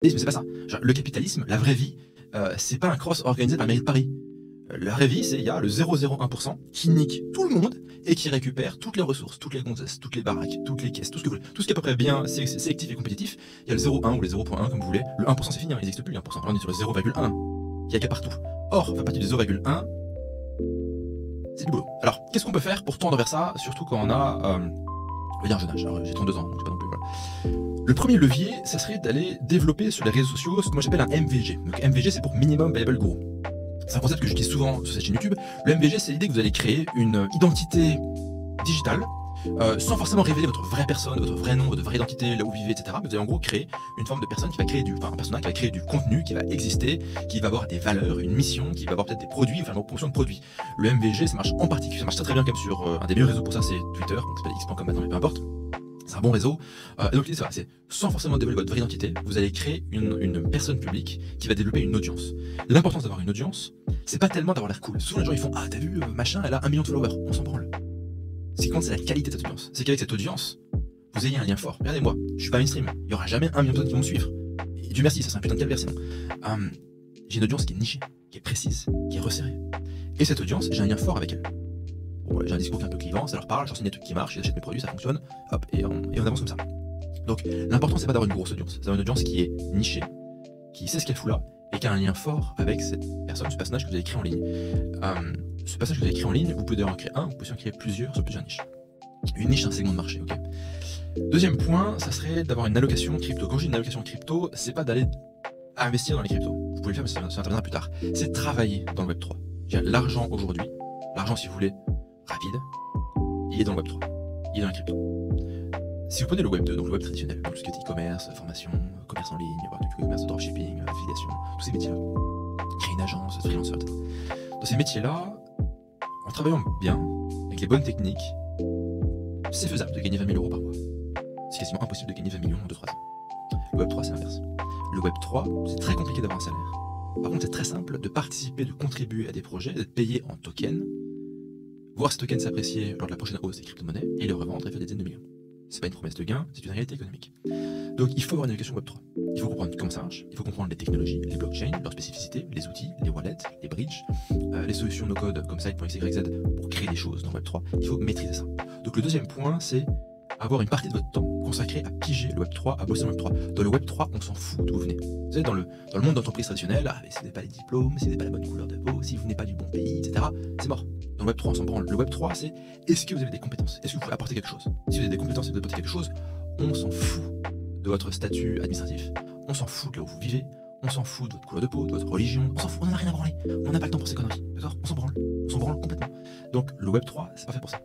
C'est pas ça. Genre, le capitalisme, la vraie vie, c'est pas un cross organisé par la mairie de Paris. La vraie vie, c'est il y a le 0,01% qui nique tout le monde et qui récupère toutes les ressources, toutes les gonzesses, toutes les baraques, toutes les caisses, tout ce que vous voulez. Tout ce qui est à peu près bien sélectif et compétitif. Il y a le 0,1 ou les 0,1 comme vous voulez. Le 1% c'est fini, hein, il n'existe plus le 1%. Là, on est sur le 0,1 qui est partout. Or, à partir du 0,1, c'est du boulot. Alors, qu'est-ce qu'on peut faire pour tendre vers ça, surtout quand on a un jeune âge. Alors, j'ai 32 ans, donc c'est pas non plus, voilà. Le premier levier, ça serait d'aller développer sur les réseaux sociaux ce que moi j'appelle un MVG. Donc MVG, c'est pour Minimum Viable Group. C'est un concept que j'utilise souvent sur cette chaîne YouTube. Le MVG, c'est l'idée que vous allez créer une identité digitale, sans forcément révéler votre vraie personne, votre vrai nom, votre vraie identité, là où vous vivez, etc. Mais vous allez en gros créer une forme de personne qui va créer un personnage qui va créer du contenu, qui va exister, qui va avoir des valeurs, une mission, qui va avoir peut-être des produits, enfin une promotion de produits. Le MVG, ça marche en particulier, ça marche très bien comme sur un des meilleurs réseaux pour ça, c'est Twitter, donc ça s'appelle x.com maintenant, mais peu importe. C'est un bon réseau. Donc l'idée, c'est sans forcément dévoiler votre vraie identité, vous allez créer une personne publique qui va développer une audience. L'importance d'avoir une audience, c'est pas tellement d'avoir l'air cool. Souvent les gens ils font ah t'as vu machin, elle a 1 million de followers, on s'en branle. Ce qui compte c'est la qualité de cette audience. C'est qu'avec cette audience, vous ayez un lien fort. Regardez-moi, je suis pas mainstream, il y aura jamais 1 million de personnes qui vont me suivre. Et Dieu merci, ça serait un putain de calvaire sinon. J'ai une audience qui est nichée, qui est précise, qui est resserrée. Et cette audience, j'ai un lien fort avec elle. Bon, j'ai un discours qui est un peu clivant, ça leur parle, je leur signe des trucs qui marchent, ils achètent mes produits, ça fonctionne, hop, et on avance comme ça. Donc l'important c'est pas d'avoir une grosse audience, c'est d'avoir une audience qui est nichée, qui sait ce qu'elle fout là, et qui a un lien fort avec cette personne, ce personnage que vous avez créé en ligne. Ce personnage que vous avez créé en ligne, vous pouvez en créer un, vous pouvez en créer plusieurs sur plusieurs niches. Une niche, c'est un segment de marché, ok. Deuxième point, ça serait d'avoir une allocation crypto. Quand j'ai une allocation crypto, c'est pas d'aller investir dans les cryptos. Vous pouvez le faire, mais ça interviendra plus tard. C'est de travailler dans le Web3. L'argent aujourd'hui, l'argent si vous voulez, rapide, il est dans le Web3, il est dans la crypto. Si vous prenez le Web2, donc le Web traditionnel, donc tout ce qui est e-commerce, formation, commerce en ligne, e-commerce, dropshipping, affiliation, tous ces métiers-là, créer une agence, freelancer, etc. Dans ces métiers-là, en travaillant bien, avec les bonnes techniques, c'est faisable de gagner 20 000 € par mois. C'est quasiment impossible de gagner 20 millions en 2-3 ans. Le Web3, c'est l'inverse. Le Web3, c'est très compliqué d'avoir un salaire. Par contre, c'est très simple de participer, de contribuer à des projets, d'être payé en tokens, voir ces tokens s'apprécier lors de la prochaine hausse des crypto-monnaies et les revendre et faire des dizaines de millions. C'est pas une promesse de gain, c'est une réalité économique. Donc il faut avoir une éducation Web3. Il faut comprendre comment ça marche, il faut comprendre les technologies, les blockchains, leurs spécificités, les outils, les wallets, les bridges, les solutions no-code comme Site.xyz pour créer des choses dans Web3. Il faut maîtriser ça. Donc le deuxième point, c'est avoir une partie de votre temps consacrée à piger le Web3, à bosser dans le Web3. Dans le Web3, on s'en fout d'où vous venez. Vous savez, dans le monde d'entreprise traditionnelle, si vous n'avez pas les diplômes, si vous n'avez pas la bonne couleur de peau, si vous venez pas du bon pays, etc., c'est mort. Dans le Web3, on s'en branle. Le Web3, c'est est-ce que vous avez des compétences? Est-ce que vous pouvez apporter quelque chose? Si vous avez des compétences et que vous apportez quelque chose, on s'en fout de votre statut administratif. On s'en fout de là où vous vivez. On s'en fout de votre couleur de peau, de votre religion. On s'en fout, on n'en a rien à branler. On n'a pas le temps pour ces conneries. D'accord? On s'en branle. On s'en branle complètement. Donc le Web3, c'est pas fait pour ça.